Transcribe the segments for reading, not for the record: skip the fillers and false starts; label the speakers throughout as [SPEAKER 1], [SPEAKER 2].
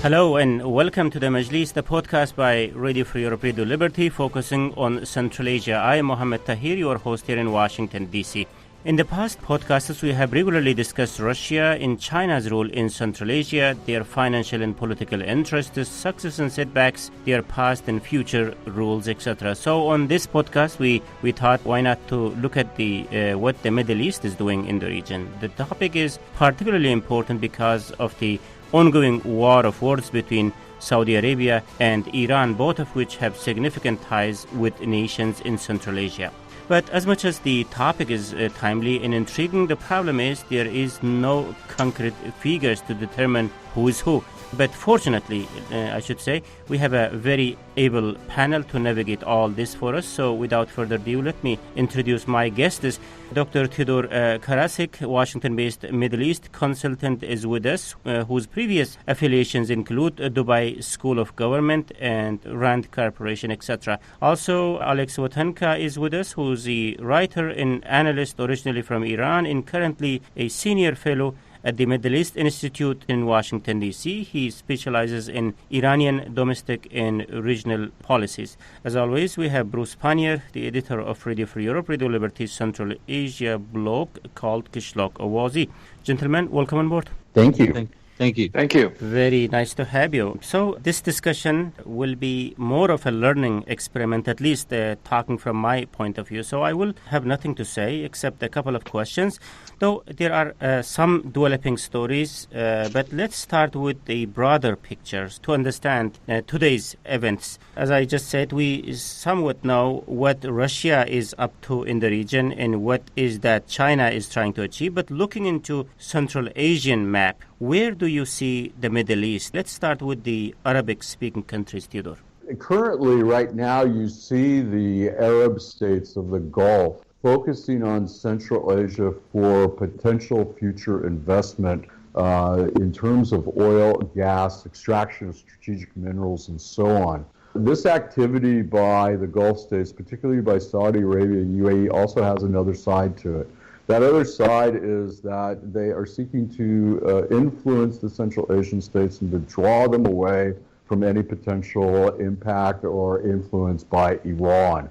[SPEAKER 1] Hello and welcome to the Majlis, the podcast by Radio Free Europe, Radio Liberty, focusing on Central Asia. I am Mohammed Tahir, your host here in Washington, D.C. In the past podcasts, we have regularly discussed Russia and China's role in Central Asia, their financial and political interests, success and setbacks, their past and future roles, etc. So on this podcast, we thought why not to look at the what the Middle East is doing in the region. The topic is particularly important because of the ongoing war of words between Saudi Arabia and Iran, both of which have significant ties with nations in Central Asia. But as much as the topic is timely and intriguing, the problem is there is no concrete figures to determine who is who. But fortunately, I should say, we have a very able panel to navigate all this for us. So without further ado, let me introduce my guests. Dr. Theodor Karasik, Washington-based Middle East consultant, is with us, whose previous affiliations include Dubai School of Government and Rand Corporation, etc. Also, Alex Wotanka is with us, who's a writer and analyst originally from Iran and currently a senior fellow at the Middle East Institute in Washington, D.C. He specializes in Iranian domestic and regional policies. As always, we have Bruce Pannier, the editor of Radio Free Europe, Radio Liberty's Central Asia blog called Kishlok Awazi. Gentlemen, welcome on board.
[SPEAKER 2] Thank you.
[SPEAKER 3] Thank you.
[SPEAKER 2] Thank you.
[SPEAKER 1] Very nice to have you. So this discussion will be more of a learning experiment, at least talking from my point of view. So I will have nothing to say except a couple of questions, though there are some developing stories. But let's start with the broader pictures to understand today's events. As I just said, we somewhat know what Russia is up to in the region and what is that China is trying to achieve. But looking into Central Asian map, where do you see the Middle East? Let's start with the Arabic-speaking countries, Theodore.
[SPEAKER 4] Currently, right now, you see the Arab states of the Gulf focusing on Central Asia for potential future investment in terms of oil, gas, extraction of strategic minerals, and so on. This activity by the Gulf states, particularly by Saudi Arabia and UAE, also has another side to it. That other side is that they are seeking to influence the Central Asian states and to draw them away from any potential impact or influence by Iran.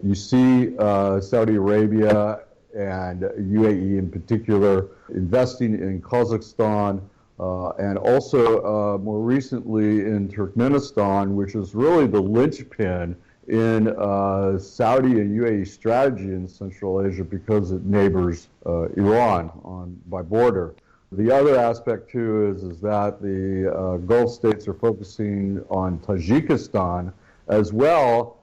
[SPEAKER 4] You see Saudi Arabia and UAE in particular investing in Kazakhstan and also more recently in Turkmenistan, which is really the linchpin in Saudi and UAE strategy in Central Asia because it neighbors Iran by border. The other aspect, too, is that the Gulf states are focusing on Tajikistan as well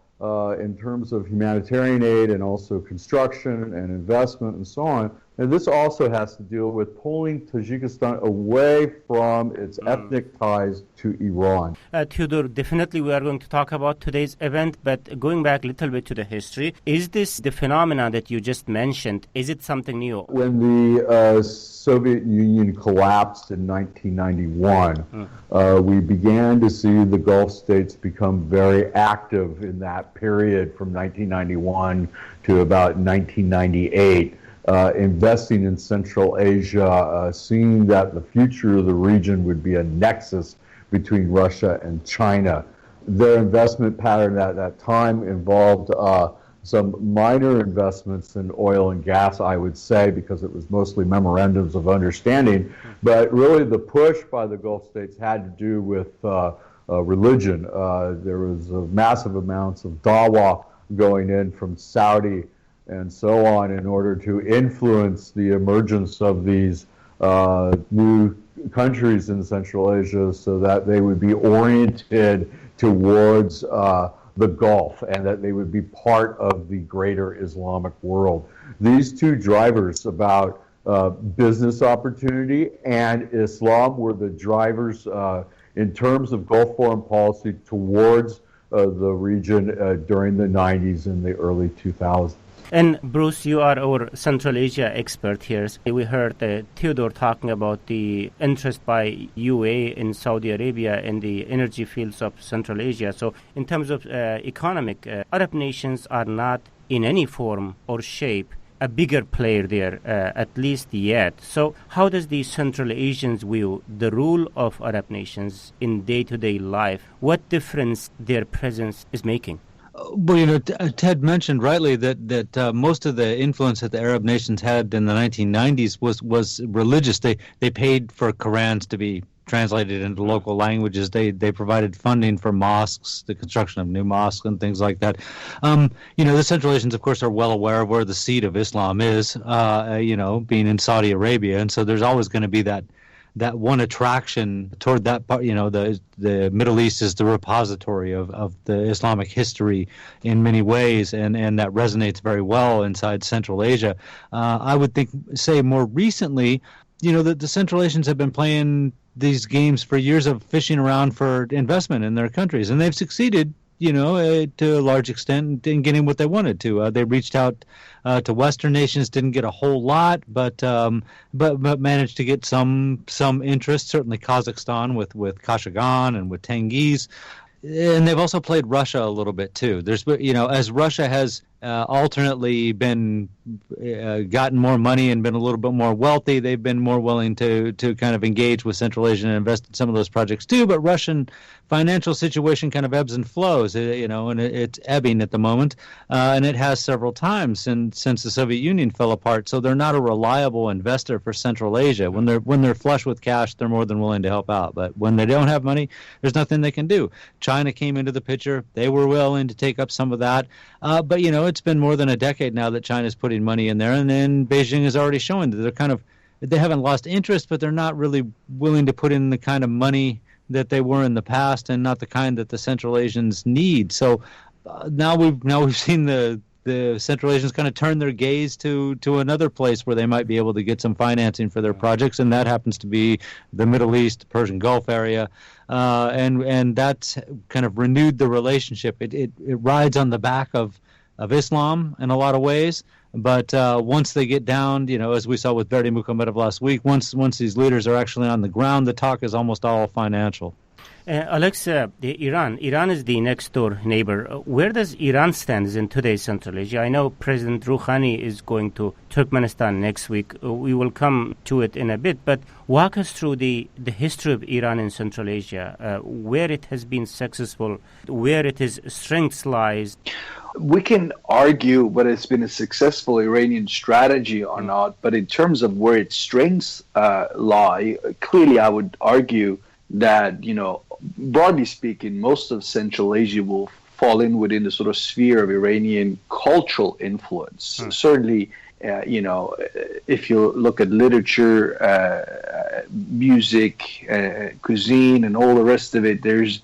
[SPEAKER 4] in terms of humanitarian aid and also construction and investment and so on. And this also has to deal with pulling Tajikistan away from its ethnic ties to Iran.
[SPEAKER 1] Theodore, definitely we are going to talk about today's event, but going back a little bit to the history, is this the phenomena that you just mentioned, is it something new?
[SPEAKER 4] When the Soviet Union collapsed in 1991, we began to see the Gulf states become very active in that period from 1991 to about 1998. Investing in Central Asia, seeing that the future of the region would be a nexus between Russia and China. Their investment pattern at that time involved some minor investments in oil and gas, I would say, because it was mostly memorandums of understanding. But really the push by the Gulf states had to do with religion. There was massive amounts of dawah going in from Saudi and so on in order to influence the emergence of these new countries in Central Asia so that they would be oriented towards the Gulf and that they would be part of the greater Islamic world. These two drivers about business opportunity and Islam were the drivers in terms of Gulf foreign policy towards the region during the 90s and the early 2000s.
[SPEAKER 1] And Bruce, you are our Central Asia expert here. We heard Theodore talking about the interest by UAE in Saudi Arabia in the energy fields of Central Asia. So in terms of economic, Arab nations are not in any form or shape a bigger player there, at least yet. So how does the Central Asians view the role of Arab nations in day-to-day life? What difference their presence is making?
[SPEAKER 2] Well, Ted mentioned rightly that most of the influence that the Arab nations had in the 1990s was religious. They paid for Qurans to be translated into local languages. They provided funding for mosques, the construction of new mosques and things like that. The Central Asians, of course, are well aware of where the seat of Islam is, being in Saudi Arabia. And so there's always going to be that one attraction toward that part. The Middle East is the repository of the Islamic history in many ways, and that resonates very well inside Central Asia. I would say more recently, that the Central Asians have been playing these games for years of fishing around for investment in their countries, and they've succeeded, to a large extent in getting what they wanted to. They reached out to Western nations, didn't get a whole lot, but managed to get some interest. Certainly Kazakhstan with Kashagan and with Tengiz. And they've also played Russia a little bit too. There's, as Russia has alternately been gotten more money and been a little bit more wealthy, they've been more willing to kind of engage with Central Asia and invest in some of those projects too. But Russian financial situation kind of ebbs and flows, and it's ebbing at the moment, and it has several times since the Soviet Union fell apart. So they're not a reliable investor for Central Asia. When they're flush with cash, they're more than willing to help out. But when they don't have money, there's nothing they can do. China came into the picture; they were willing to take up some of that, but it's been more than a decade now that China's putting money in there, and then Beijing is already showing that they haven't lost interest, but they're not really willing to put in the kind of money that they were in the past, and not the kind that the Central Asians need. So now we've seen the Central Asians kind of turn their gaze to another place where they might be able to get some financing for their projects, and that happens to be the Middle East, Persian Gulf area, and that's kind of renewed the relationship. It rides on the back of Islam in a lot of ways, but once they get down, as we saw with Verdi Mukhomedov last week, once these leaders are actually on the ground, the talk is almost all financial.
[SPEAKER 1] Alex, Iran is the next door neighbor. Where does Iran stand in today's Central Asia? I know President Rouhani is going to Turkmenistan next week. We will come to it in a bit, but walk us through the history of Iran in Central Asia, where it has been successful, where its strengths lies.
[SPEAKER 3] We can argue whether it's been a successful Iranian strategy or not, but in terms of where its strengths lie, clearly I would argue that, broadly speaking, most of Central Asia will fall in within the sort of sphere of Iranian cultural influence. Certainly, if you look at literature, music, cuisine, and all the rest of it, there's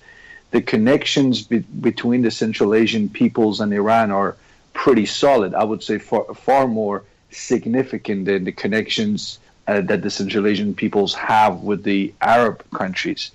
[SPEAKER 3] the connections between the Central Asian peoples and Iran are pretty solid. I would say far more significant than the connections that the Central Asian peoples have with the Arab countries.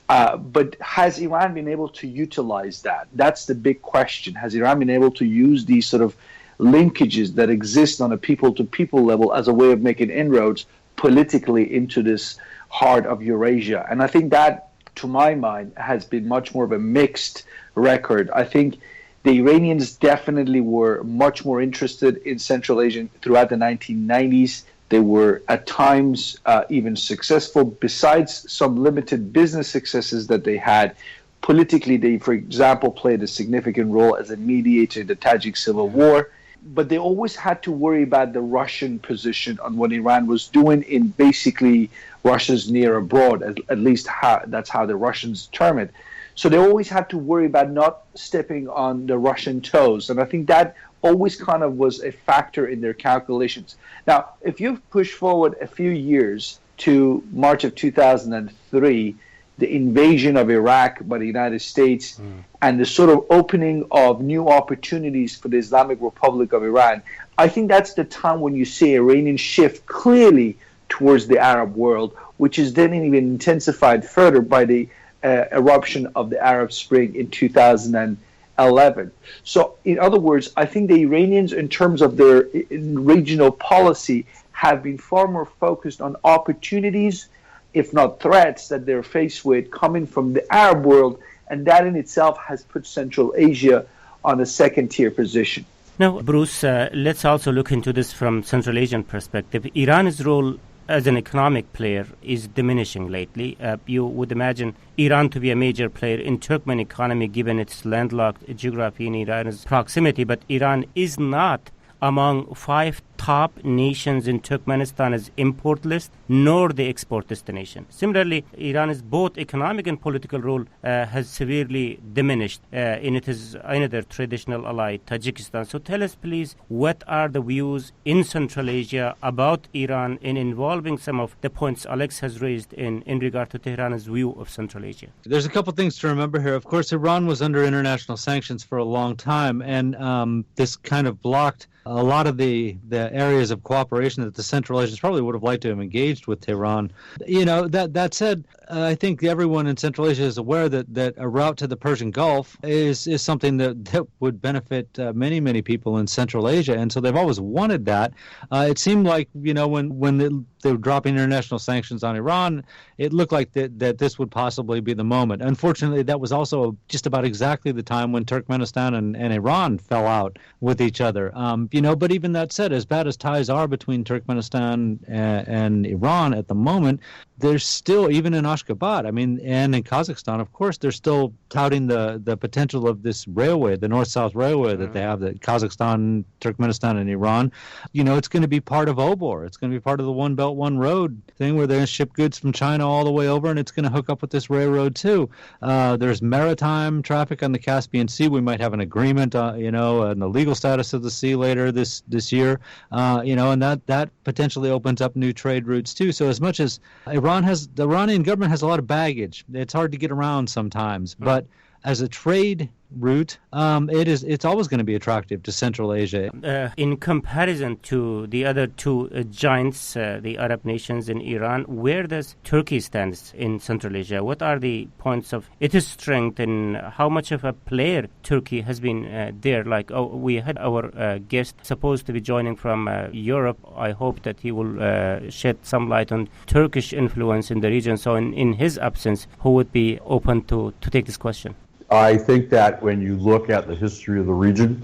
[SPEAKER 3] But has Iran been able to utilize that? That's the big question. Has Iran been able to use these sort of linkages that exist on a people-to-people level as a way of making inroads politically into this heart of Eurasia? And I think that, to my mind, has been much more of a mixed record. I think the Iranians definitely were much more interested in Central Asia throughout the 1990s. They were at times even successful. Besides some limited business successes that they had, politically they, for example, played a significant role as a mediator in the Tajik civil war. But they always had to worry about the Russian position on what Iran was doing in basically Russia's near abroad, at least that's how the Russians term it. So they always had to worry about not stepping on the Russian toes. And I think that always kind of was a factor in their calculations. Now, if you push forward a few years to March of 2003, the invasion of Iraq by the United States and the sort of opening of new opportunities for the Islamic Republic of Iran, I think that's the time when you see Iranian shift clearly towards the Arab world, which is then even intensified further by the eruption of the Arab Spring in 2011. So, in other words, I think the Iranians, in terms of their regional policy, have been far more focused on opportunities, if not threats, that they're faced with coming from the Arab world, and that in itself has put Central Asia on a second-tier position.
[SPEAKER 1] Now, Bruce, let's also look into this from Central Asian perspective. Iran's role as an economic player is diminishing lately. You would imagine Iran to be a major player in Turkmen economy given its landlocked geography and Iran's proximity, but Iran is not among 5 top nations in Turkmenistan's import list, nor the export destination. Similarly, Iran's both economic and political role has severely diminished in its another traditional ally, Tajikistan. So tell us, please, what are the views in Central Asia about Iran in involving some of the points Alex has raised in regard to Tehran's view of Central Asia?
[SPEAKER 2] There's a couple things to remember here. Of course, Iran was under international sanctions for a long time, and this kind of blocked a lot of the areas of cooperation that the Central Asians probably would have liked to have engaged with Tehran. That said, I think everyone in Central Asia is aware that a route to the Persian Gulf is something that would benefit many people in Central Asia, and so they've always wanted that. It seemed like, when they were dropping international sanctions on Iran, it looked like that this would possibly be the moment. Unfortunately, that was also just about exactly the time when Turkmenistan and Iran fell out with each other. But even that said, as bad as ties are between Turkmenistan and Iran at the moment, there's still, even in Ashgabat, and in Kazakhstan, of course, they're still touting the potential of this railway, the North-South Railway that they have, that Kazakhstan, Turkmenistan, and Iran. It's going to be part of OBOR. It's going to be part of the One Belt, One Road thing where they're going to ship goods from China all the way over, and it's going to hook up with this railroad too. There's maritime traffic on the Caspian Sea. We might have an agreement, on the legal status of the sea later this year, and that potentially opens up new trade routes too. So as much as the Iranian government has a lot of baggage, it's hard to get around sometimes, but as a trade route, it's always going to be attractive to Central Asia.
[SPEAKER 1] In comparison to the other two giants, the Arab nations in Iran, where does Turkey stand in Central Asia? What are the points of its strength, and how much of a player Turkey has been there? We had our guest supposed to be joining from Europe. I hope that he will shed some light on Turkish influence in the region. So in his absence, who would be open to take this question?
[SPEAKER 4] I think that when you look at the history of the region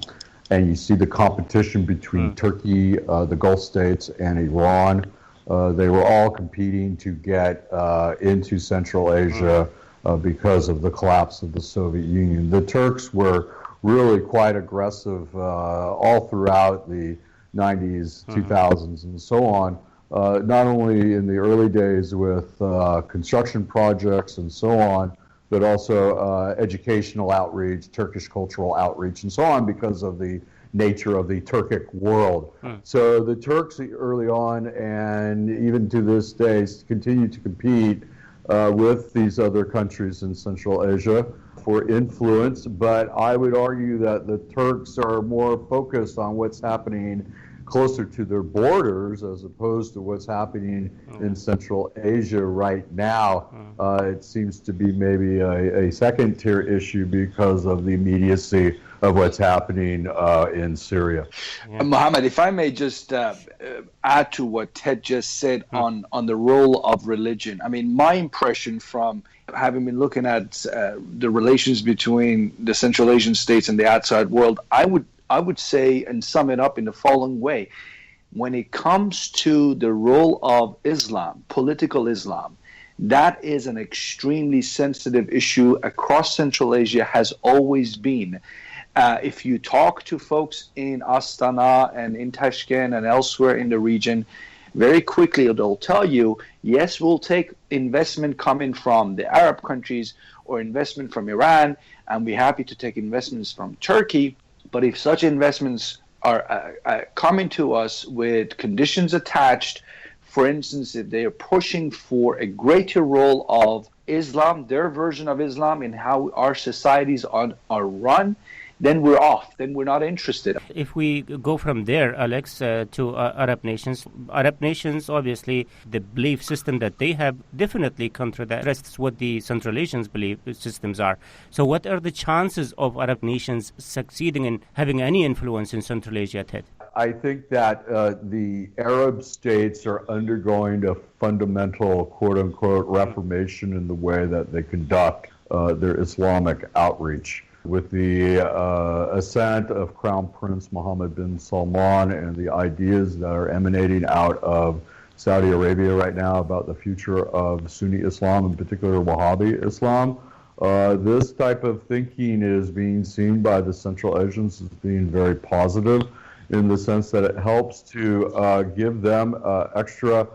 [SPEAKER 4] and you see the competition between Turkey, the Gulf states, and Iran, they were all competing to get into Central Asia because of the collapse of the Soviet Union. The Turks were really quite aggressive all throughout the 90s, 2000s, and so on, not only in the early days with construction projects and so on, but also educational outreach, Turkish cultural outreach, and so on, because of the nature of the Turkic world. So the Turks early on, and even to this day, continue to compete with these other countries in Central Asia for influence, but I would argue that the Turks are more focused on what's happening closer to their borders as opposed to what's happening in Central Asia right now. It seems to be maybe a second-tier issue because of the immediacy of what's happening in Syria.
[SPEAKER 3] Mohammed, if I may just add to what Ted just said on the role of religion. My impression from having been looking at the relations between the Central Asian states and the outside world, I would say and sum it up in the following way. When it comes to the role of Islam, political Islam, that is an extremely sensitive issue across Central Asia, has always been. If you talk to folks in Astana and in Tashkent and elsewhere in the region, very quickly they'll tell you, yes, we'll take investment coming from the Arab countries or investment from Iran, and we're happy to take investments from Turkey. But if such investments are coming to us with conditions attached, for instance, if they are pushing for a greater role of Islam, their version of Islam, in how our societies are run, then we're off. Then we're not interested.
[SPEAKER 1] If we go from there, Alex, to Arab nations, obviously, the belief system that they have definitely contrasts what the Central Asians' belief systems are. So what are the chances of Arab nations succeeding in having any influence in Central Asia, Ted?
[SPEAKER 4] I think that the Arab states are undergoing a fundamental, quote-unquote, reformation in the way that they conduct their Islamic outreach. with the ascent of Crown Prince Mohammed bin Salman and the ideas that are emanating out of Saudi Arabia right now about the future of Sunni Islam, in particular Wahhabi Islam. This type of thinking is being seen by the Central Asians as being very positive in the sense that it helps to give them extra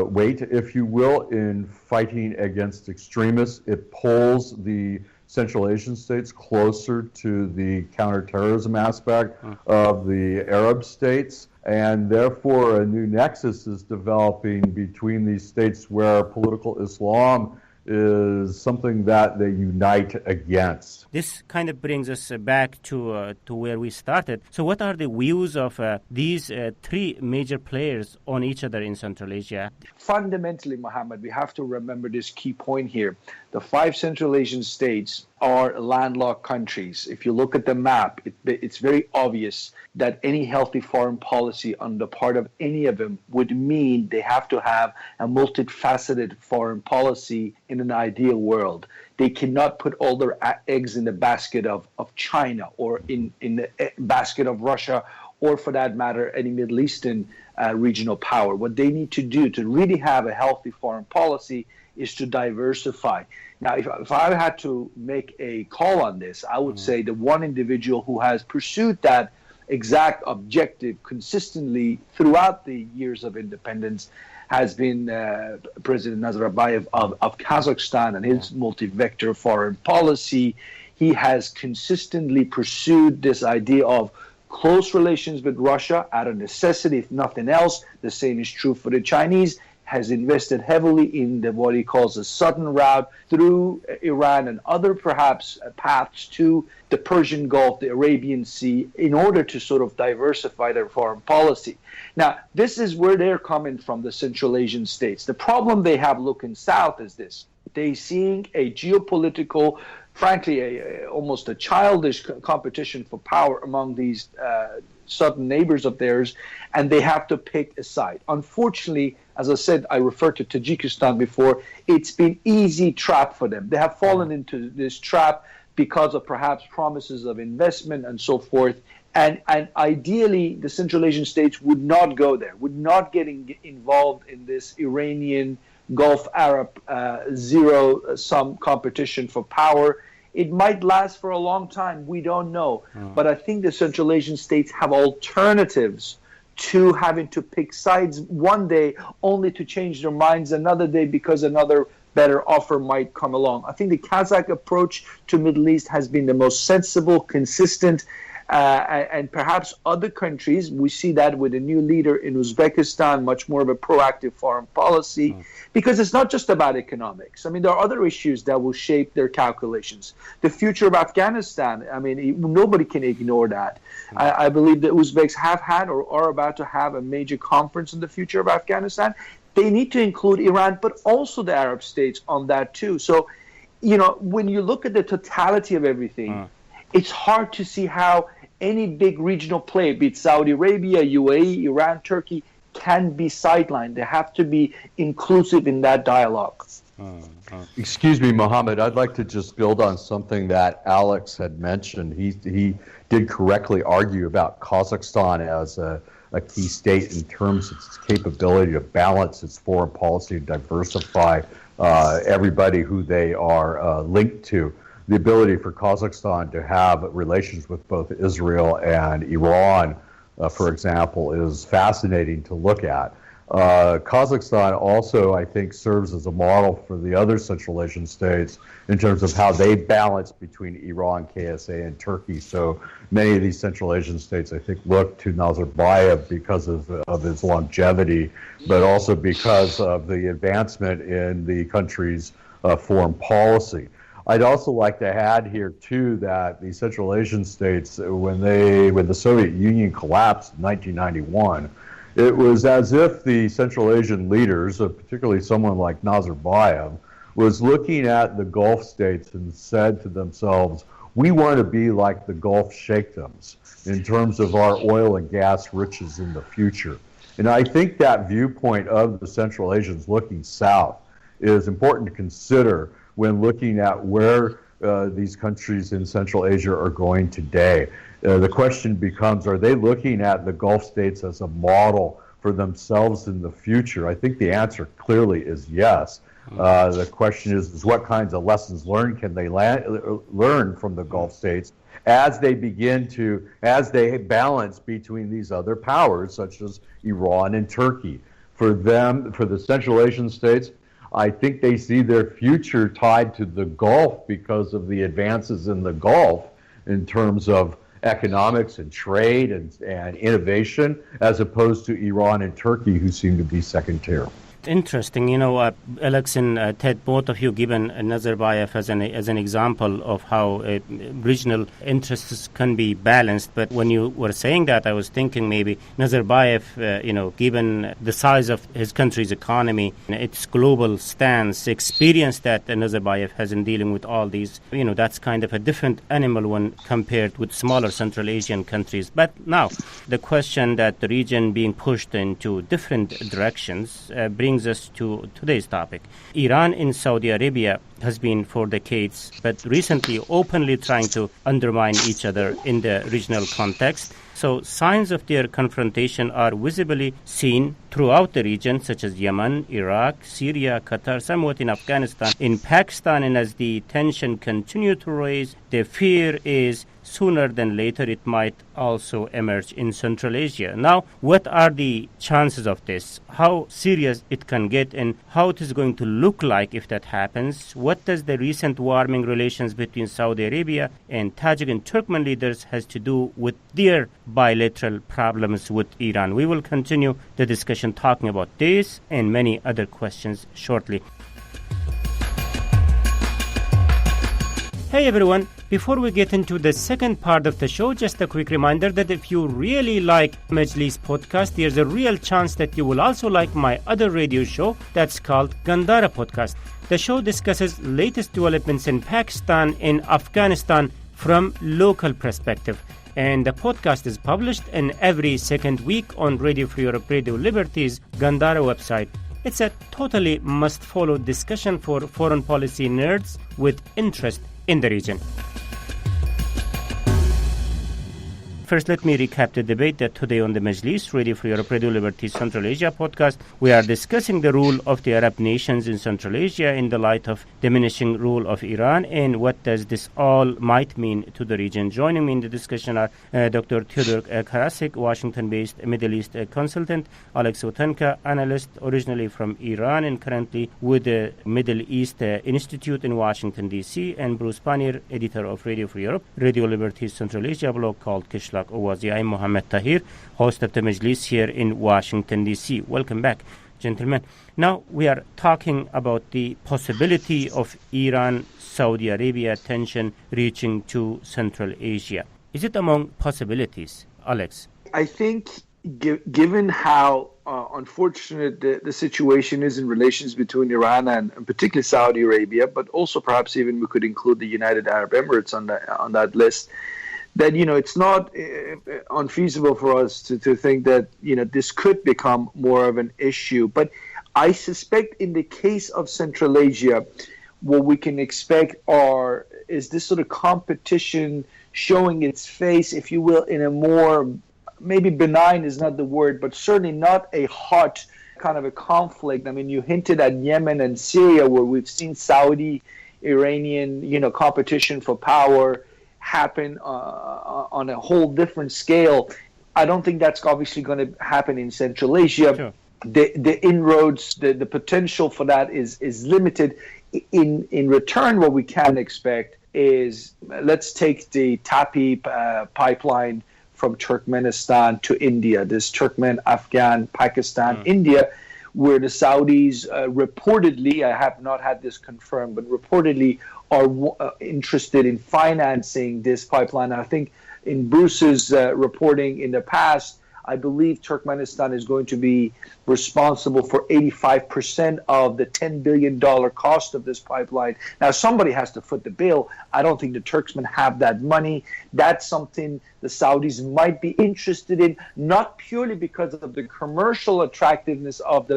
[SPEAKER 4] weight, if you will, in fighting against extremists. It pulls the Central Asian states closer to the counterterrorism aspect of the Arab states, and therefore a new nexus is developing between these states where political Islam is something that they unite against.
[SPEAKER 1] This kind of brings us back to where we started. So what are the views of these three major players on each other in Central Asia?
[SPEAKER 3] Fundamentally, Mohammed, we have to remember this key point here. The 5 Central Asian states are landlocked countries. If you look at the map, it's very obvious that any healthy foreign policy on the part of any of them would mean they have to have a multifaceted foreign policy in an ideal world. They cannot put all their eggs in the basket of China or in the basket of Russia, or for that matter, any Middle Eastern regional power. What they need to do to really have a healthy foreign policy is to diversify. Now, if I had to make a call on this, I would say the one individual who has pursued that exact objective consistently throughout the years of independence has been President Nazarbayev of Kazakhstan and his multi-vector foreign policy. He has consistently pursued this idea of close relations with Russia out of necessity, if nothing else. The same is true for the Chinese. Has invested heavily in what he calls the southern route through Iran and other perhaps paths to the Persian Gulf, the Arabian Sea, in order to sort of diversify their foreign policy. Now, this is where they're coming from, the Central Asian states. The problem they have looking south is this. They're seeing a geopolitical, frankly, almost a childish competition for power among these southern neighbors of theirs, and they have to pick a side. Unfortunately, as I said, I referred to Tajikistan before, it's been easy trap for them. They have fallen into this trap because of perhaps promises of investment and so forth. And ideally, the Central Asian states would not go there, would not get involved in this Iranian Gulf Arab zero-sum competition for power. It might last for a long time. We don't know. But I think the Central Asian states have alternatives to having to pick sides one day only to change their minds another day because another better offer might come along. I think the Kazakh approach to Middle East has been the most sensible, consistent, and perhaps other countries, we see that with a new leader in Uzbekistan, much more of a proactive foreign policy, because it's not just about economics. I mean, there are other issues that will shape their calculations. The future of Afghanistan, I mean, nobody can ignore that. I believe the Uzbeks have had or are about to have a major conference on the future of Afghanistan. They need to include Iran, but also the Arab states on that too. So, you know, when you look at the totality of everything, it's hard to see how any big regional player, be it Saudi Arabia, UAE, Iran, Turkey, can be sidelined. They have to be inclusive in that dialogue.
[SPEAKER 4] Excuse me, Mohammed, I'd like to just build on something that Alex had mentioned. He did correctly argue about Kazakhstan as a key state in terms of its capability to balance its foreign policy, diversify everybody who they are linked to. The ability for Kazakhstan to have relations with both Israel and Iran, for example, is fascinating to look at. Kazakhstan also, I think, serves as a model for the other Central Asian states in terms of how they balance between Iran, KSA, and Turkey. So many of these Central Asian states, I think, look to Nazarbayev because of his longevity, but also because of the advancement in the country's foreign policy. I'd also like to add here, too, that the Central Asian states, when the Soviet Union collapsed in 1991, it was as if the Central Asian leaders, particularly someone like Nazarbayev, was looking at the Gulf states and said to themselves, we want to be like the Gulf sheikdoms in terms of our oil and gas riches in the future. And I think that viewpoint of the Central Asians looking south is important to consider when looking at where these countries in Central Asia are going today. The question becomes, are they looking at the Gulf states as a model for themselves in the future? I think the answer clearly is yes. The question is what kinds of lessons learned can they learn from the Gulf states as they balance between these other powers, such as Iran and Turkey. For the Central Asian states, I think they see their future tied to the Gulf because of the advances in the Gulf in terms of economics and trade and innovation, as opposed to Iran and Turkey, who seem to be second tier.
[SPEAKER 1] Interesting. Alex and Ted, both of you given Nazarbayev as an example of how regional interests can be balanced. But when you were saying that, I was thinking maybe Nazarbayev, given the size of his country's economy, its global stance, experience that Nazarbayev has in dealing with all these, that's kind of a different animal when compared with smaller Central Asian countries. But now, the question that the region being pushed into different directions brings us to today's topic. Iran and Saudi Arabia has been for decades, but recently openly trying to undermine each other in the regional context. So signs of their confrontation are visibly seen throughout the region, such as Yemen, Iraq, Syria, Qatar, somewhat in Afghanistan, in Pakistan, and as the tension continue to rise, the fear is sooner than later it might also emerge in Central Asia. Now, what are the chances of this? How serious it can get, and how it is going to look like if that happens? What does the recent warming relations between Saudi Arabia and Tajik and Turkmen leaders has to do with their bilateral problems with Iran? We will continue the discussion talking about this and many other questions shortly. Hey everyone, before we get into the second part of the show, just a quick reminder that if you really like Majlis podcast, there's a real chance that you will also like my other radio show that's called Gandhara Podcast. The show discusses latest developments in Pakistan and Afghanistan from local perspective. And the podcast is published in every second week on Radio Free Europe, Radio Liberty's Gandhara website. It's a totally must-follow discussion for foreign policy nerds with interest in the region. First, let me recap the debate that today on the Majlis, Radio Free Europe, Radio Liberty Central Asia podcast, we are discussing the role of the Arab nations in Central Asia in the light of diminishing role of Iran, and what does this all might mean to the region. Joining me in the discussion are Dr. Theodor Karasik, Washington-based Middle East consultant, Alex Otenka, analyst originally from Iran and currently with the Middle East Institute in Washington, D.C., and Bruce Pannier, editor of Radio Free Europe, Radio Liberty Central Asia blog called Kishlak Owazi. I'm Mohammed Tahir, host of the Majlis here in Washington, D.C. Welcome back, gentlemen. Now we are talking about the possibility of Iran-Saudi Arabia tension reaching to Central Asia. Is it among possibilities, Alex?
[SPEAKER 3] I think given how unfortunate the situation is in relations between Iran and particularly Saudi Arabia, but also perhaps even we could include the United Arab Emirates on that list, that, it's not unfeasible for us to think that, this could become more of an issue. But I suspect in the case of Central Asia, what we can expect is this sort of competition showing its face, if you will, in a more, maybe benign is not the word, but certainly not a hot kind of a conflict. I mean, you hinted at Yemen and Syria, where we've seen Saudi-Iranian, competition for power happen on a whole different scale. I don't think that's obviously going to happen in Central Asia. Sure. The inroads, the potential for that is limited. In return, what we can expect is, let's take the TAPI pipeline from Turkmenistan to India, this Turkmen, Afghan, Pakistan, India, where the Saudis reportedly, I have not had this confirmed, but reportedly are interested in financing this pipeline. I think in Bruce's reporting in the past, I believe Turkmenistan is going to be responsible for 85% of the $10 billion cost of this pipeline. Now, somebody has to foot the bill. I don't think the Turksmen have that money. That's something the Saudis might be interested in, not purely because of the commercial attractiveness of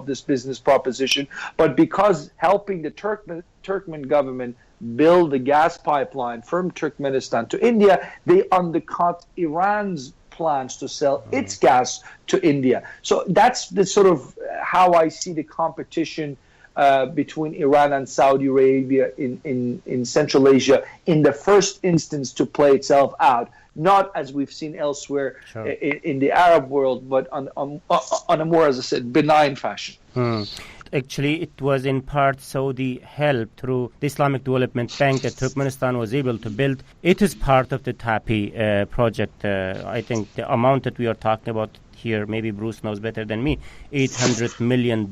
[SPEAKER 3] this business proposition, but because helping the Turkmen government build the gas pipeline from Turkmenistan to India, they undercut Iran's plans to sell its gas to India. So that's the sort of how I see the competition between Iran and Saudi Arabia in Central Asia in the first instance to play itself out, not as we've seen elsewhere in the Arab world, but on a more, as I said, benign fashion.
[SPEAKER 1] Actually, it was in part Saudi help through the Islamic Development Bank that Turkmenistan was able to build. It is part of the TAPI project. I think the amount that we are talking about here, maybe Bruce knows better than me, $800 million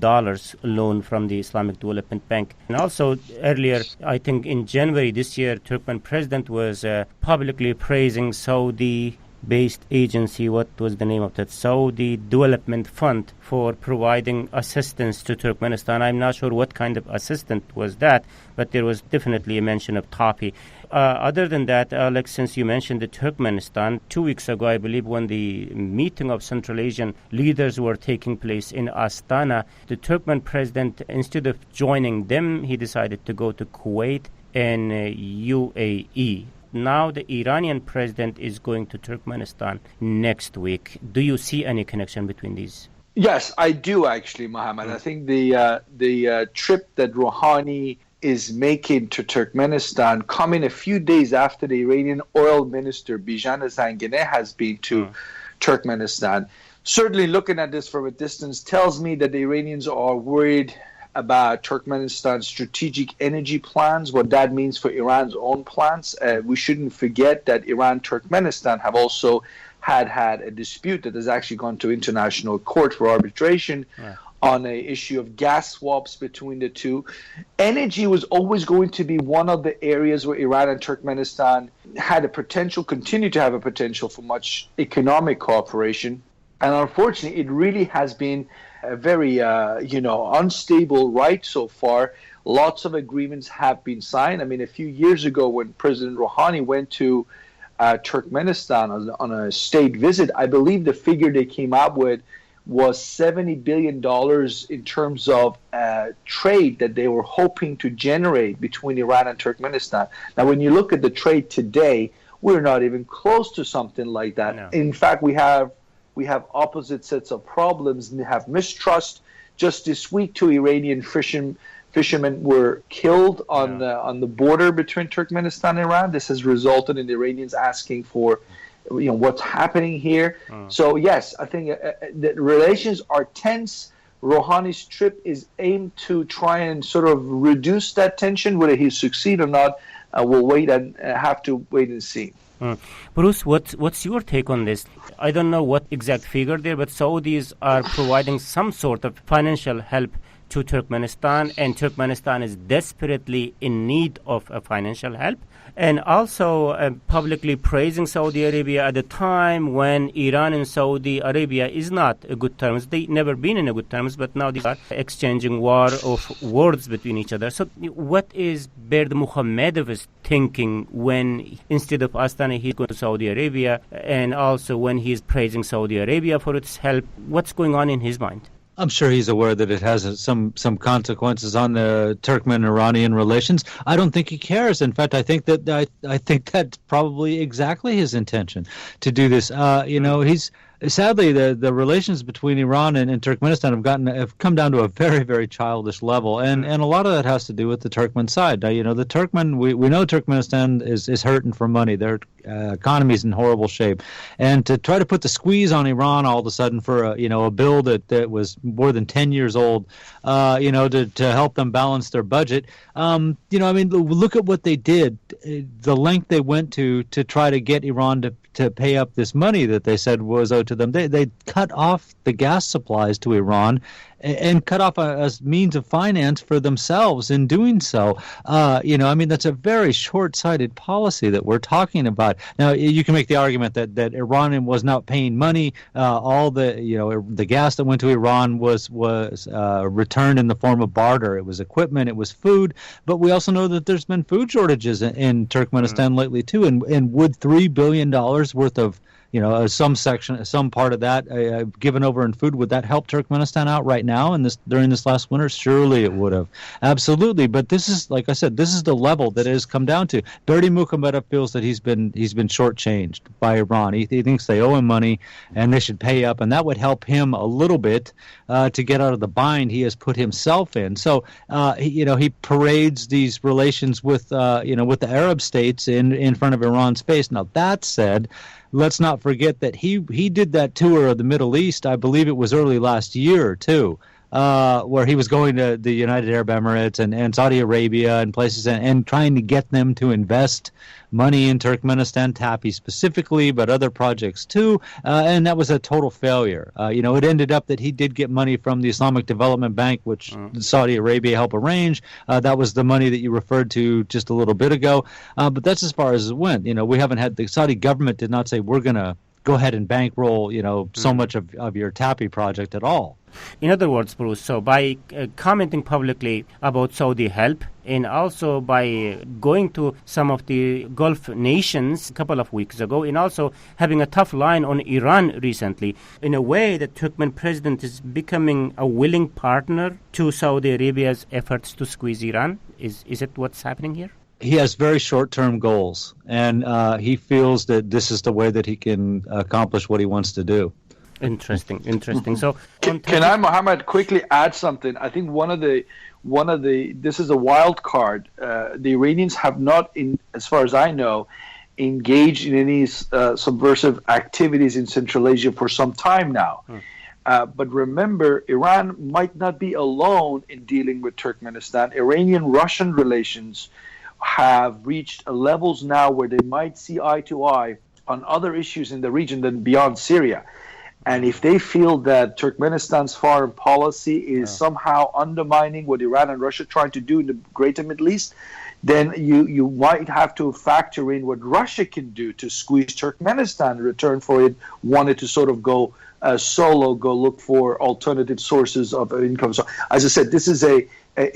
[SPEAKER 1] loan from the Islamic Development Bank. And also earlier, I think in January this year, Turkmen president was publicly praising Saudi-based agency, what was the name of that? Saudi Development Fund, for providing assistance to Turkmenistan. I'm not sure what kind of assistance was that, but there was definitely a mention of TAPI. Other than that, Alex, since you mentioned the Turkmenistan, 2 weeks ago, I believe, when the meeting of Central Asian leaders were taking place in Astana, the Turkmen president, instead of joining them, he decided to go to Kuwait and UAE. Now the Iranian president is going to Turkmenistan next week. Do you see any connection between these?
[SPEAKER 3] Yes, I do actually, Mohammed. I think the trip that Rouhani is making to Turkmenistan, coming a few days after the Iranian oil minister Bijan Zanganeh has been to Turkmenistan. Certainly looking at this from a distance tells me that the Iranians are worried about Turkmenistan's strategic energy plans, what that means for Iran's own plans. We shouldn't forget that Iran and Turkmenistan have also had a dispute that has actually gone to international court for arbitration on an issue of gas swaps between the two. Energy was always going to be one of the areas where Iran and Turkmenistan had a potential, continue to have a potential for much economic cooperation. And unfortunately, it really has been a very, unstable ride so far. Lots of agreements have been signed. I mean, a few years ago when President Rouhani went to Turkmenistan on a state visit, I believe the figure they came up with was $70 billion in terms of trade that they were hoping to generate between Iran and Turkmenistan. Now, when you look at the trade today, we're not even close to something like that. No. In fact, we have opposite sets of problems. We have mistrust. Just this week, 2 Iranian fishermen were killed on the border between Turkmenistan and Iran. This has resulted in the Iranians asking for what's happening here. So yes, I think the relations are tense. Rouhani's trip is aimed to try and sort of reduce that tension. Whether he succeed or not, we'll have to wait and see.
[SPEAKER 1] Bruce, what's your take on this? I don't know what exact figure there, but Saudis are providing some sort of financial help to Turkmenistan, and Turkmenistan is desperately in need of financial help. And also publicly praising Saudi Arabia at a time when Iran and Saudi Arabia is not a good terms. They never been in a good terms, but now they are exchanging war of words between each other. So what is Berdimuhamedov's thinking when instead of Astana he's going to Saudi Arabia, and also when he's praising Saudi Arabia for its help? What's going on in his mind?
[SPEAKER 2] I'm sure he's aware that it has some consequences on the Turkmen-Iranian relations. I don't think he cares. In fact, I think that's probably exactly his intention to do this. He's sadly the relations between Iran and Turkmenistan have come down to a very, very childish level, and a lot of that has to do with the Turkmen side. The Turkmen, we know Turkmenistan is hurting for money. Their economy is in horrible shape, and to try to put the squeeze on Iran all of a sudden for a bill that was more than 10 years old, to help them balance their budget. Look at what they did, the length they went to try to get Iran to pay up this money that they said was owed to them. They cut off the gas supplies to Iran and cut off a means of finance for themselves in doing so. That's a very short-sighted policy that we're talking about. Now, you can make the argument that Iran was not paying money. All the gas that went to Iran was returned in the form of barter. It was equipment, it was food, but we also know that there's been food shortages in Turkmenistan lately too. And would $3 billion worth of some part of that given over in food, would that help Turkmenistan out right now and during this last winter? Surely it would have. Absolutely. But this is, like I said, this is the level that it has come down to. Berdi Muhammad feels that he's been shortchanged by Iran. He thinks they owe him money and they should pay up, and that would help him a little bit to get out of the bind he has put himself in. So he parades these relations with the Arab states in front of Iran's face. Now that said, let's not forget that he did that tour of the Middle East. I believe it was early last year too, where he was going to the United Arab Emirates and Saudi Arabia and places and trying to get them to invest money in Turkmenistan, TAPI specifically, but other projects too, and that was a total failure. It ended up that he did get money from the Islamic Development Bank, which Saudi Arabia helped arrange. That was the money that you referred to just a little bit ago, but that's as far as it went. We haven't had, the Saudi government did not say we're going to go ahead and bankroll, so much of your TAPI project at all.
[SPEAKER 1] In other words, Bruce, so by commenting publicly about Saudi help and also by going to some of the Gulf nations a couple of weeks ago and also having a tough line on Iran recently, in a way the Turkmen president is becoming a willing partner to Saudi Arabia's efforts to squeeze Iran. Is it what's happening here?
[SPEAKER 2] He has very short-term goals, and he feels that this is the way that he can accomplish what he wants to do.
[SPEAKER 1] Interesting. So,
[SPEAKER 3] can I, Mohammed, quickly add something? I think one of the this is a wild card. The Iranians have not, as far as I know, engaged in any subversive activities in Central Asia for some time now. But remember, Iran might not be alone in dealing with Turkmenistan. Iranian-Russian relations have reached levels now where they might see eye to eye on other issues in the region than beyond Syria. And if they feel that Turkmenistan's foreign policy is somehow undermining what Iran and Russia are trying to do in the greater Middle East, then you might have to factor in what Russia can do to squeeze Turkmenistan in return for it wanted to sort of go solo, go look for alternative sources of income. So, as I said, this is a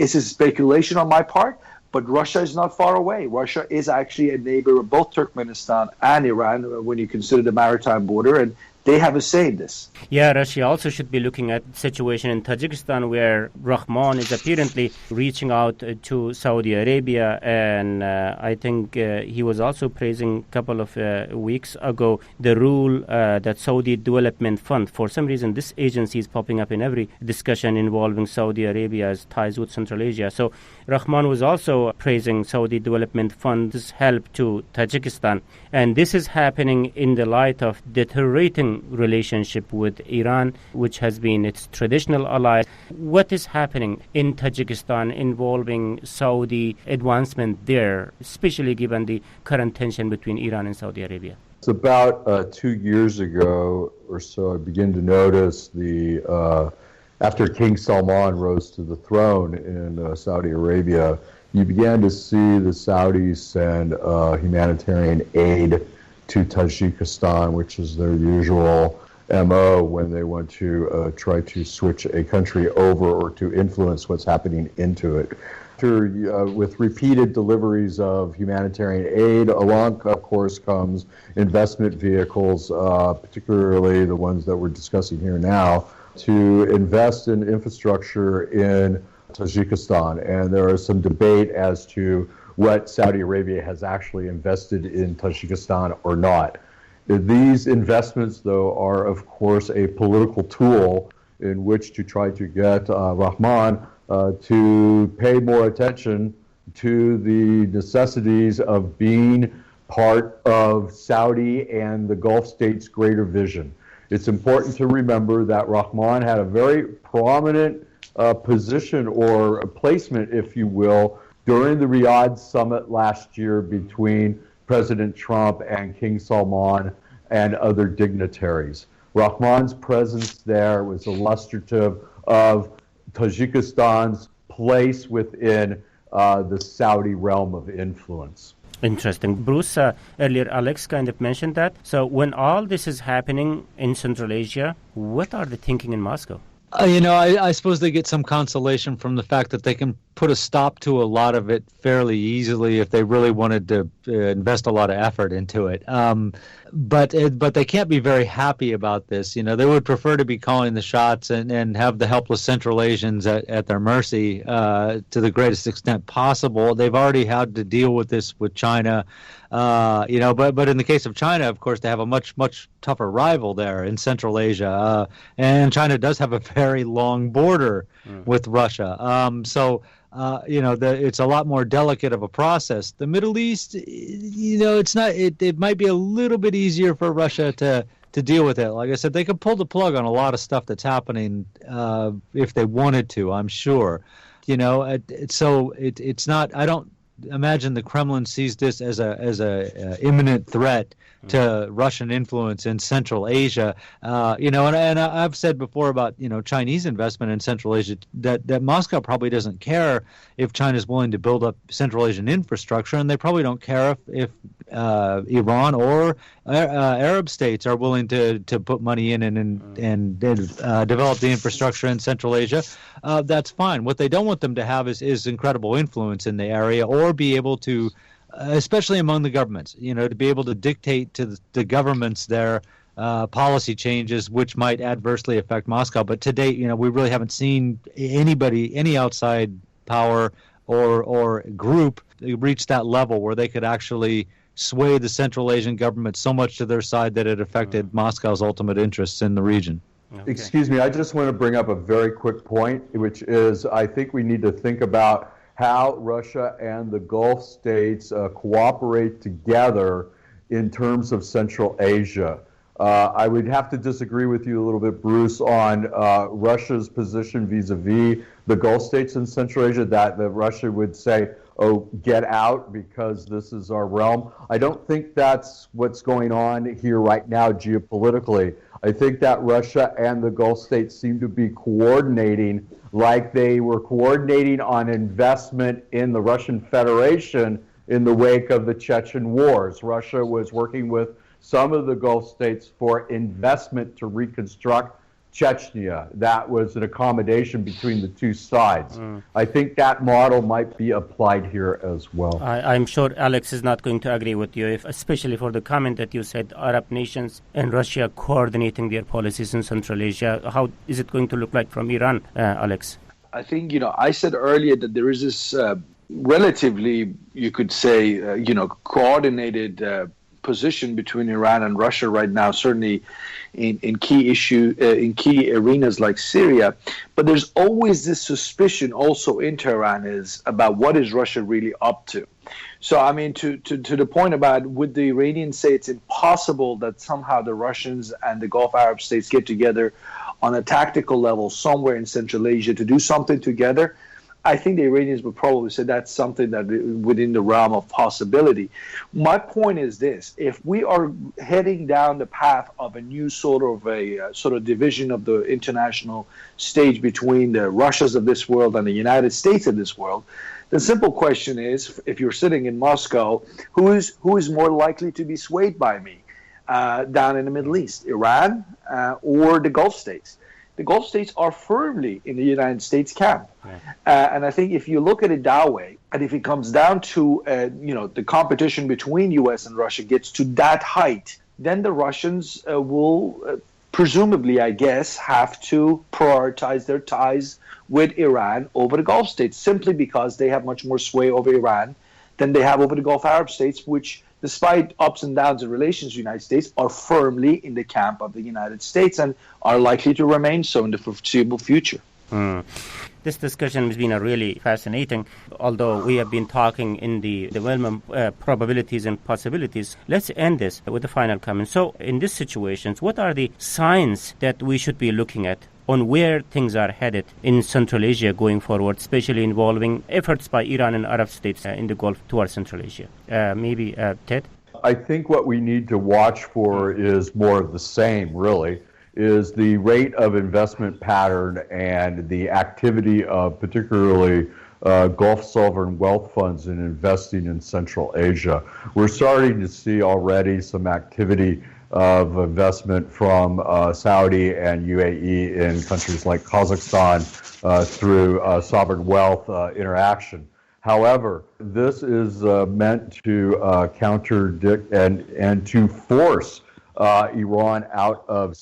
[SPEAKER 3] speculation on my part. But Russia is not far away. Russia is actually a neighbor of both Turkmenistan and Iran when you consider the maritime border, and they have a say in this.
[SPEAKER 1] Yeah, Russia also should be looking at the situation in Tajikistan where Rahman is apparently reaching out to Saudi Arabia, and I think he was also praising a couple of weeks ago the rule that Saudi Development Fund. For some reason, this agency is popping up in every discussion involving Saudi Arabia's ties with Central Asia. So Rahman was also praising Saudi Development Fund's help to Tajikistan, and this is happening in the light of deteriorating relationship with Iran, which has been its traditional ally. What is happening in Tajikistan involving Saudi advancement there, especially given the current tension between Iran and Saudi Arabia?
[SPEAKER 4] It's about 2 years ago or so I began to notice after King Salman rose to the throne in Saudi Arabia, you began to see the Saudis send humanitarian aid to Tajikistan, which is their usual MO when they want to try to switch a country over or to influence what's happening into it. With repeated deliveries of humanitarian aid, along, of course, comes investment vehicles, particularly the ones that we're discussing here now, to invest in infrastructure in Tajikistan. And there is some debate as to what Saudi Arabia has actually invested in Tajikistan or not. These investments, though, are, of course, a political tool in which to try to get Rahman to pay more attention to the necessities of being part of Saudi and the Gulf states' greater vision. It's important to remember that Rahman had a very prominent position or placement, if you will, during the Riyadh summit last year between President Trump and King Salman and other dignitaries. Rahman's presence there was illustrative of Tajikistan's place within the Saudi realm of influence.
[SPEAKER 1] Interesting. Bruce, earlier Alex kind of mentioned that. So when all this is happening in Central Asia, what are they thinking in Moscow?
[SPEAKER 2] I suppose they get some consolation from the fact that they can put a stop to a lot of it fairly easily if they really wanted to invest a lot of effort into it. But they can't be very happy about this. They would prefer to be calling the shots and have the helpless Central Asians at their mercy to the greatest extent possible. They've already had to deal with this with China. But in the case of China, of course, they have a much tougher rival there in Central Asia, and China does have a very long border with Russia. It's a lot more delicate of a process. The Middle East, it's not. It might be a little bit easier for Russia to deal with it. Like I said, they could pull the plug on a lot of stuff that's happening if they wanted to. I'm sure. It's not. I don't imagine the Kremlin sees this as a imminent threat to Russian influence in Central Asia. And I've said before about Chinese investment in Central Asia that Moscow probably doesn't care if China's willing to build up Central Asian infrastructure, and they probably don't care if Iran or Arab states are willing to put money in and develop the infrastructure in Central Asia. That's fine. What they don't want them to have is incredible influence in the area, or be able to, especially among the governments, to be able to dictate to the governments their policy changes, which might adversely affect Moscow. But to date, we really haven't seen any outside power or group reach that level where they could actually sway the Central Asian government so much to their side that it affected Moscow's ultimate interests in the region.
[SPEAKER 4] Okay. Excuse me, I just want to bring up a very quick point, which is I think we need to think about how Russia and the Gulf states cooperate together in terms of Central Asia. I would have to disagree with you a little bit, Bruce, on Russia's position vis-a-vis the Gulf states in Central Asia, that Russia would say, oh, get out because this is our realm. I don't think that's what's going on here right now geopolitically. I think that Russia and the Gulf states seem to be coordinating like they were coordinating on investment in the Russian Federation in the wake of the Chechen wars. Russia was working with some of the Gulf states for investment to reconstruct Chechnya. That was an accommodation between the two sides. I think that model might be applied here as well.
[SPEAKER 1] I'm sure Alex is not going to agree with you, especially for the comment that you said Arab nations and Russia coordinating their policies in Central Asia. How is it going to look like from Iran, Alex?
[SPEAKER 3] I think, I said earlier that there is this relatively, you could say, coordinated position between Iran and Russia right now, certainly in key arenas like Syria. But there's always this suspicion also in Tehran is about what is Russia really up to. So, I mean, to the point about would the Iranians say it's impossible that somehow the Russians and the Gulf Arab states get together on a tactical level somewhere in Central Asia to do something together? I think the Iranians would probably say that's something that within the realm of possibility. My point is this: if we are heading down the path of a new sort of division of the international stage between the Russias of this world and the United States of this world, the simple question is: if you're sitting in Moscow, who is more likely to be swayed by me down in the Middle East, Iran or the Gulf states? The Gulf states are firmly in the United States camp. And I think if you look at it that way, and if it comes down to, the competition between U.S. and Russia gets to that height, then the Russians will presumably, I guess, have to prioritize their ties with Iran over the Gulf states, simply because they have much more sway over Iran than they have over the Gulf Arab states, which, despite ups and downs in relations to the United States, are firmly in the camp of the United States and are likely to remain so in the foreseeable future.
[SPEAKER 1] This discussion has been really fascinating, although we have been talking in the realm of probabilities and possibilities. Let's end this with a final comment. So, in these situations, what are the signs that we should be looking at on where things are headed in Central Asia going forward, especially involving efforts by Iran and Arab states in the Gulf towards Central Asia? Maybe Ted?
[SPEAKER 4] I think what we need to watch for is more of the same, really, is the rate of investment pattern and the activity of particularly Gulf sovereign wealth funds in investing in Central Asia. We're starting to see already some activity of investment from Saudi and UAE in countries like Kazakhstan through sovereign wealth interaction. However, this is meant to counterdict and to force Iran out of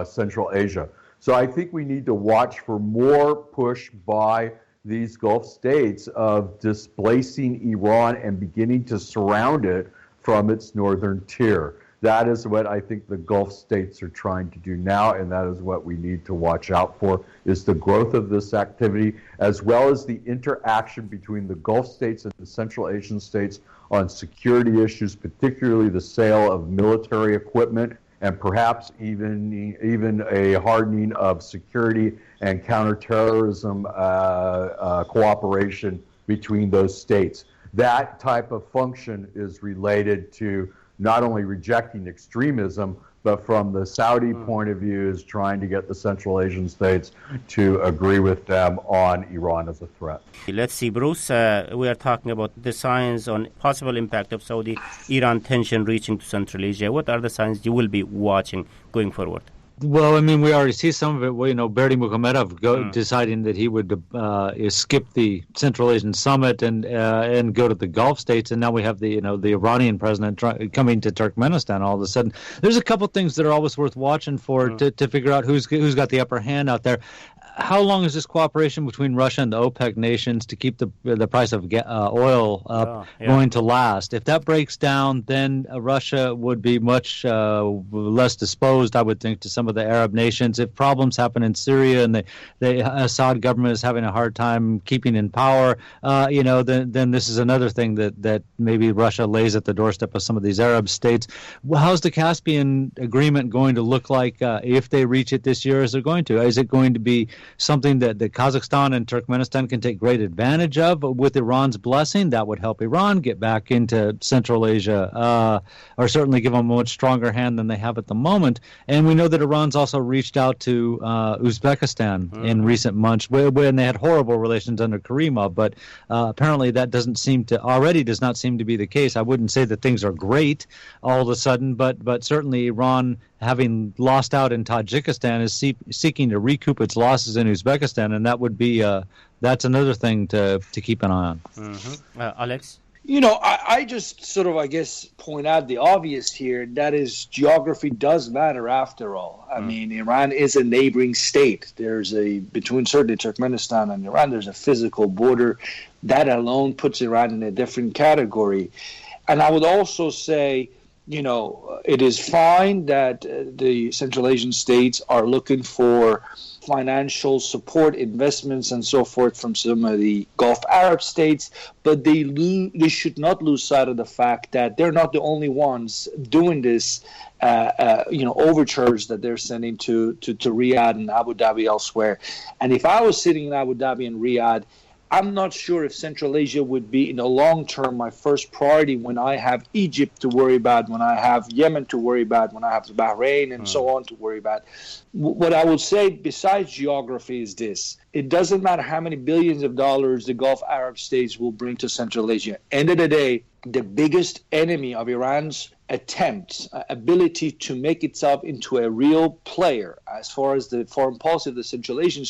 [SPEAKER 4] Central Asia. So I think we need to watch for more push by these Gulf states of displacing Iran and beginning to surround it from its northern tier. That is what I think the Gulf states are trying to do now, and that is what we need to watch out for, is the growth of this activity, as well as the interaction between the Gulf states and the Central Asian states on security issues, particularly the sale of military equipment, and perhaps even a hardening of security and counterterrorism cooperation between those states. That type of function is related to not only rejecting extremism, but from the Saudi point of view is trying to get the Central Asian states to agree with them on Iran as a threat.
[SPEAKER 1] Let's see, Bruce, we are talking about the signs on possible impact of Saudi-Iran tension reaching to Central Asia. What are the signs you will be watching going forward?
[SPEAKER 2] Well, I mean, we already see some of it. Well, Berdy Muhamedov deciding that he would skip the Central Asian summit and go to the Gulf states, and now we have the Iranian president coming to Turkmenistan. All of a sudden, there's a couple things that are always worth watching for to figure out who's got the upper hand out there. How long is this cooperation between Russia and the OPEC nations to keep the price of oil up going to last? If that breaks down, then Russia would be much less disposed, I would think, to some of the Arab nations. If problems happen in Syria and the Assad government is having a hard time keeping in power, then this is another thing that maybe Russia lays at the doorstep of some of these Arab states. Well, how's the Caspian agreement going to look like if they reach it this year? Is it going to be something that Kazakhstan and Turkmenistan can take great advantage of with Iran's blessing? That would help Iran get back into Central Asia, or certainly give them a much stronger hand than they have at the moment. And we know that Iran's also reached out to Uzbekistan in recent months when they had horrible relations under Karimov, but apparently that does not seem to be the case. I wouldn't say that things are great all of a sudden, but certainly Iran, having lost out in Tajikistan, is seeking to recoup its losses in Uzbekistan, and that would be that's another thing to keep an eye on.
[SPEAKER 1] Alex?
[SPEAKER 5] I just sort of, point out the obvious here, that is, geography does matter after all. I mean, Iran is a neighboring state. Between certainly Turkmenistan and Iran, there's a physical border. That alone puts Iran in a different category. And I would also say, it is fine that the Central Asian states are looking for financial support, investments, and so forth from some of the Gulf Arab states, but they should not lose sight of the fact that they're not the only ones doing this, overtures that they're sending to Riyadh and Abu Dhabi elsewhere. And if I was sitting in Abu Dhabi and Riyadh, I'm not sure if Central Asia would be, in the long term, my first priority when I have Egypt to worry about, when I have Yemen to worry about, when I have Bahrain and so on to worry about. What I would say, besides geography, is this. It doesn't matter how many billions of dollars the Gulf Arab states will bring to Central Asia. End of the day, the biggest enemy of Iran's attempts, ability to make itself into a real player as far as the foreign policy of the Central Asian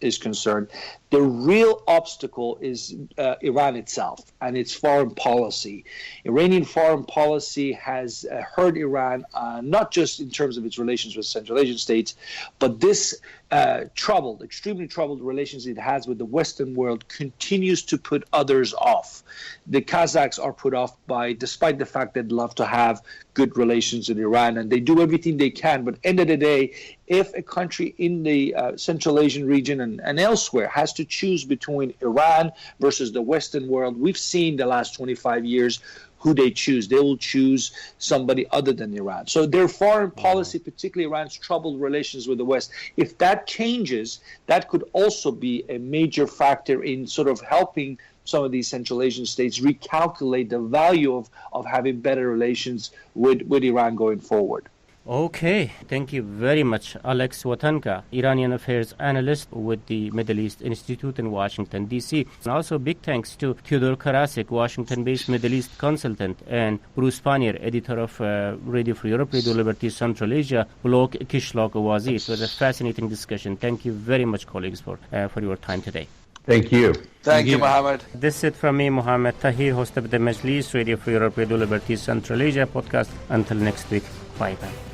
[SPEAKER 5] is concerned, the real obstacle is Iran itself and its foreign policy. Iranian foreign policy has hurt Iran, not just in terms of its relations with Central Asian states, but this extremely troubled relations it has with the Western world continues to put others off. The Kazakhs are put off despite the fact they'd love to have good relations with Iran, and they do everything they can. But end of the day, if a country in the Central Asian region and elsewhere has to choose between Iran versus the Western world, we've seen the last 25 years who they choose. They will choose somebody other than Iran. So their foreign policy, particularly Iran's troubled relations with the West, if that changes, that could also be a major factor in sort of helping some of these Central Asian states recalculate the value of having better relations with Iran going forward.
[SPEAKER 1] Okay, thank you very much, Alex Watanka, Iranian Affairs Analyst with the Middle East Institute in Washington, D.C. And also big thanks to Theodore Karasik, Washington-based Middle East consultant, and Bruce Pannier, editor of Radio Free Europe, Radio Liberty Central Asia, blog Kishlog Awazi. It was a fascinating discussion. Thank you very much, colleagues, for your time today.
[SPEAKER 4] Thank you.
[SPEAKER 5] Thank you, Mohammed.
[SPEAKER 1] This is it from me, Mohammed Tahir, host of the Majlis, Radio Free Europe, Radio Liberty Central Asia podcast. Until next week, bye-bye.